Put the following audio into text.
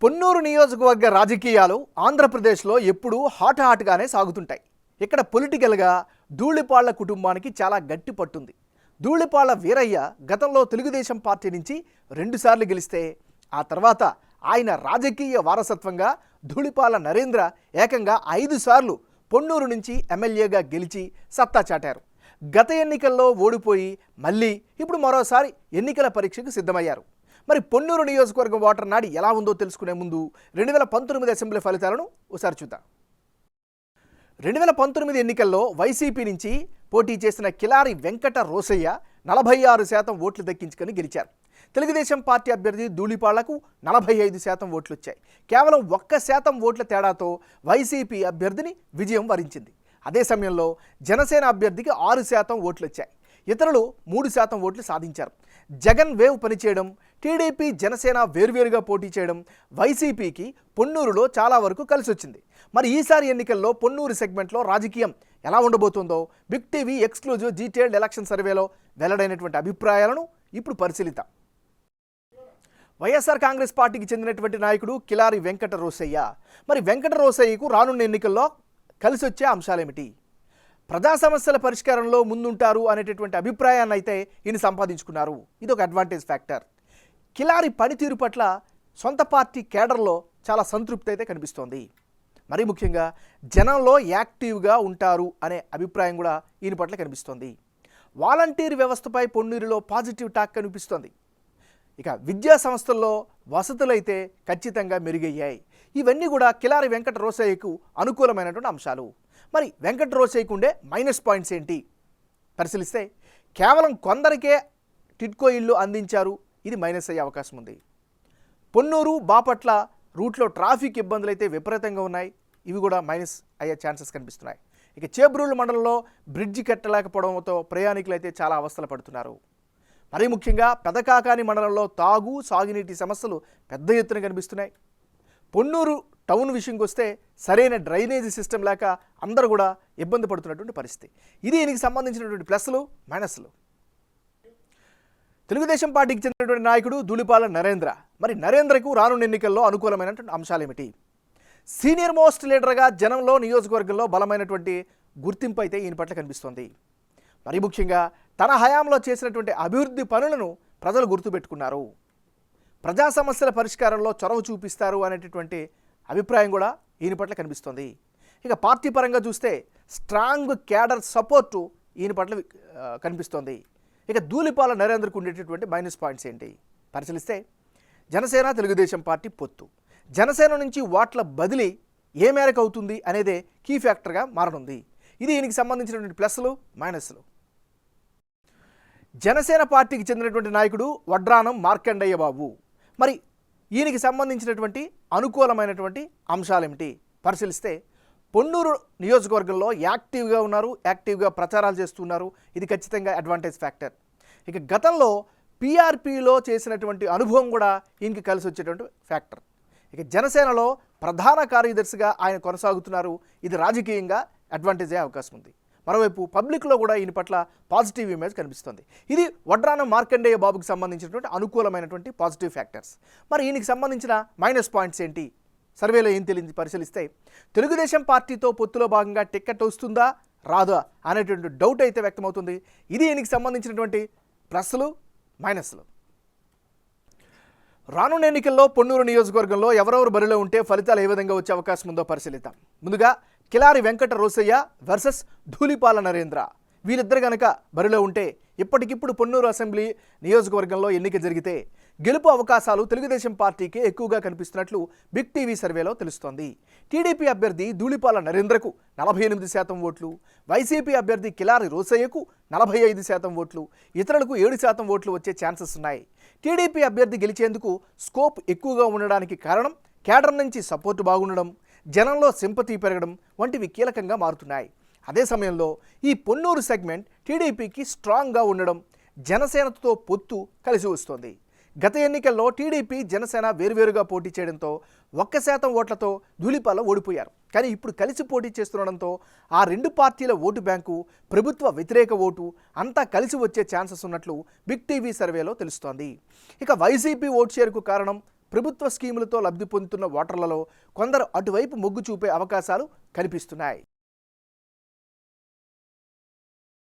పొన్నూరు నియోజకవర్గ రాజకీయాలు ఆంధ్రప్రదేశ్లో ఎప్పుడూ హాట్గానే సాగుతుంటాయి. ఇక్కడ పొలిటికల్గా ధూళిపాళ్ల కుటుంబానికి చాలా గట్టి పట్టుంది. ధూళిపాళ్ల వీరయ్య గతంలో తెలుగుదేశం పార్టీ నుంచి 2 సార్లు గెలిస్తే ఆ తర్వాత ఆయన రాజకీయ వారసత్వంగా ధూళిపాళ్ల నరేంద్ర ఏకంగా 5 సార్లు పొన్నూరు నుంచి ఎమ్మెల్యేగా గెలిచి సత్తా చాటారు. గత ఎన్నికల్లో ఓడిపోయి మళ్ళీ ఇప్పుడు మరోసారి ఎన్నికల పరీక్షకు సిద్ధమయ్యారు. మరి పొన్నూరు నియోజకవర్గం ఓటర్ నాడి ఎలా ఉందో తెలుసుకునే ముందు 2019 అసెంబ్లీ ఫలితాలను ఒకసారి చూద్దాం. 2019 ఎన్నికల్లో వైసీపీ నుంచి పోటీ చేసిన కిలారి వెంకట రోసయ్య 46% ఓట్లు దక్కించుకొని గెలిచారు. తెలుగుదేశం పార్టీ అభ్యర్థి ధూళిపాళ్లకు 45% ఓట్లు వచ్చాయి. కేవలం 1% ఓట్ల తేడాతో వైసీపీ అభ్యర్థిని విజయం వరించింది. అదే సమయంలో జనసేన అభ్యర్థికి 6% ఓట్లు వచ్చాయి. ఇతరులు 3% ఓట్లు సాధించారు. జగన్ వేవ్ పనిచేయడం, టీడీపీ జనసేన వేర్వేరుగా పోటీ చేయడం వైసీపీకి పొన్నూరులో చాలా వరకు కలిసి వచ్చింది. మరి ఈసారి ఎన్నికల్లో పొన్నూరు సెగ్మెంట్లో రాజకీయం ఎలా ఉండబోతుందో big TV exclusive detailed election సర్వేలో వెల్లడైనటువంటి అభిప్రాయాలను ఇప్పుడు పరిశీలిద్దాం. వైఎస్ఆర్ కాంగ్రెస్ పార్టీకి చెందినటువంటి నాయకుడు కిలారి వెంకట రోసయ్య. మరి వెంకట రోసయ్యకు రానున్న ఎన్నికల్లో కలిసి వచ్చే అంశాలేమిటి? ప్రజా సమస్యల పరిష్కారంలో ముందుంటారు అనేటటువంటి అభిప్రాయాన్ని అయితే ఈయన సంపాదించుకున్నారు. ఇది ఒక అడ్వాంటేజ్ ఫ్యాక్టర్. కిలారి పనితీరు పట్ల సొంత పార్టీ కేడర్లో చాలా సంతృప్తి అయితే కనిపిస్తోంది. మరీ ముఖ్యంగా జనంలో యాక్టివ్గా ఉంటారు అనే అభిప్రాయం కూడా ఈయన పట్ల కనిపిస్తోంది. వాలంటీర్ వ్యవస్థపై పొన్నూరులో పాజిటివ్ టాక్ కనిపిస్తోంది. ఇక విద్యా సంస్థల్లో వసతులైతే ఖచ్చితంగా మెరుగయ్యాయి. ఇవన్నీ కూడా కిలారి వెంకట రోసయ్యకు అనుకూలమైనటువంటి అంశాలు. మరి వెంకట రోసయ్యకు ఉండే మైనస్ పాయింట్స్ ఏంటి పరిశీలిస్తే, కేవలం కొందరికే టిడ్కో ఇల్లు అందించారు, ఇది మైనస్ అయ్యే అవకాశం ఉంది. పొన్నూరు బాపట్ల రూట్లో ట్రాఫిక్ ఇబ్బందులు అయితే విపరీతంగా ఉన్నాయి, ఇవి కూడా మైనస్ అయ్యే ఛాన్సెస్ కనిపిస్తున్నాయి. ఇక చేబ్రోలు మండలంలో బ్రిడ్జి కట్టలేకపోవడంతో ప్రయాణికులు అయితే చాలా అవస్థలు పడుతున్నారు. మరీ ముఖ్యంగా పెదకాకాని మండలంలో తాగు సాగునీటి సమస్యలు పెద్ద ఎత్తున కనిపిస్తున్నాయి. పొన్నూరు టౌన్ విషయంకి వస్తే సరైన డ్రైనేజీ సిస్టమ్ లేక అందరూ కూడా ఇబ్బంది పడుతున్నటువంటి పరిస్థితి. ఇది దీనికి సంబంధించినటువంటి ప్లస్లు మైనస్లు. తెలుగుదేశం పార్టీకి చెందినటువంటి నాయకుడు ధూళిపాళ్ల నరేంద్ర. మరి నరేంద్రకు రానున్న ఎన్నికల్లో అనుకూలమైనటువంటి అంశాలేమిటి? సీనియర్ మోస్ట్ లీడర్గా జనంలో నియోజకవర్గంలో బలమైనటువంటి గుర్తింపు అయితే ఈయన పట్ల కనిపిస్తోంది. మరి ముఖ్యంగా తన హయాంలో చేసినటువంటి అభివృద్ధి పనులను ప్రజలు గుర్తుపెట్టుకున్నారు. ప్రజా సమస్యల పరిష్కారంలో చొరవ చూపిస్తారు అనేటటువంటి అభిప్రాయం కూడా ఈయన పట్ల కనిపిస్తోంది. ఇక పార్టీ పరంగా చూస్తే స్ట్రాంగ్ క్యాడర్ సపోర్టు ఈయన పట్ల కనిపిస్తోంది. ఇక ధూళిపాళ్ల నరేంద్రకు ఉండేటటువంటి మైనస్ పాయింట్స్ ఏంటి పరిశీలిస్తే, జనసేన తెలుగుదేశం పార్టీ పొత్తు, జనసేన నుంచి ఓట్ల బదిలీ ఏ మేరకు అవుతుంది అనేదే కీ ఫ్యాక్టర్గా మారనుంది. ఇది ఈయనకి సంబంధించినటువంటి ప్లస్లు మైనస్లు. జనసేన పార్టీకి చెందినటువంటి నాయకుడు వడ్రానం మార్కండయ్య బాబు. మరి ఈయనకి సంబంధించినటువంటి అనుకూలమైనటువంటి అంశాలేమిటి పరిశీలిస్తే, పొన్నూరు నియోజకవర్గంలో యాక్టివ్గా ఉన్నారు, యాక్టివ్గా ప్రచారాలు చేస్తున్నారు, ఇది ఖచ్చితంగా అడ్వాంటేజ్ ఫ్యాక్టర్. ఇక గతంలో పీఆర్పీలో చేసినటువంటి అనుభవం కూడా ఈయనకి కలిసి వచ్చేటువంటి ఫ్యాక్టర్. ఇక జనసేనలో ప్రధాన కార్యదర్శిగా ఆయన కొనసాగుతున్నారు, ఇది రాజకీయంగా అడ్వాంటేజ్ అయ్యే అవకాశం ఉంది. మరోవైపు పబ్లిక్లో కూడా ఈయన పట్ల పాజిటివ్ ఇమేజ్ కనిపిస్తుంది. ఇది వడ్రానం మార్కండేయ బాబుకి సంబంధించినటువంటి అనుకూలమైనటువంటి పాజిటివ్ ఫ్యాక్టర్స్. మరి ఈయనకి సంబంధించిన మైనస్ పాయింట్స్ ఏంటి సర్వేలో ఏం తెలియదు పరిశీలిస్తే, తెలుగుదేశం పార్టీతో పొత్తులో భాగంగా టికెట్ వస్తుందా రాదా అనేటువంటి డౌట్ అయితే వ్యక్తమవుతుంది. ఇది ఈయనకి సంబంధించినటువంటి ప్లస్లు మైనస్లు. రానున్న ఎన్నికల్లో పొన్నూరు నియోజకవర్గంలో ఎవరెవరు బరిలో ఉంటే ఫలితాలు ఏ విధంగా వచ్చే అవకాశం ఉందో పరిశీలిద్దాం. ముందుగా కిలారి వెంకట రోసయ్య వర్సెస్ ధూళిపాళ్ల నరేంద్ర. వీళ్ళిద్దరు కనుక బరిలో ఉంటే ఇప్పటికిప్పుడు పొన్నూరు అసెంబ్లీ నియోజకవర్గంలో ఎన్నిక జరిగితే గెలుపు అవకాశాలు తెలుగుదేశం పార్టీకి ఎక్కువగా కనిపిస్తున్నట్లు బిగ్ టీవీ సర్వేలో తెలుస్తోంది. టీడీపీ అభ్యర్థి ధూళిపాళ్ల నరేంద్రకు 48% ఓట్లు, వైసీపీ అభ్యర్థి కిలారి రోసయ్యకు 45% ఓట్లు, ఇతరులకు 7% ఓట్లు వచ్చే ఛాన్సెస్ ఉన్నాయి. టీడీపీ అభ్యర్థి గెలిచేందుకు స్కోప్ ఎక్కువగా ఉండడానికి కారణం కేడర్ నుంచి సపోర్టు బాగుండడం, జనంలో సింపతి పెరగడం వంటివి కీలకంగా మారుతున్నాయి. అదే సమయంలో ఈ పొన్నూరు సెగ్మెంట్ టీడీపీకి స్ట్రాంగ్గా ఉండడం, జనసేనతో పొత్తు కలిసి వస్తోంది. గత ఎన్నికల్లో టీడీపీ జనసేన వేర్వేరుగా పోటీ చేయడంతో 1% ఓట్లతో ధూళిపాళ్ల ఓడిపోయారు. కానీ ఇప్పుడు కలిసి పోటీ చేస్తుండడంతో ఆ 2 పార్టీల ఓటు బ్యాంకు, ప్రభుత్వ వ్యతిరేక ఓటు అంతా కలిసి వచ్చే ఛాన్సెస్ ఉన్నట్లు బిగ్ టీవీ సర్వేలో తెలుస్తోంది. ఇక వైసీపీ ఓట్ షేర్కు కారణం ప్రభుత్వ స్కీములతో లబ్ధి పొందుతున్న ఓటర్లలో కొందరు అటువైపు మొగ్గు చూపే అవకాశాలు కనిపిస్తున్నాయి.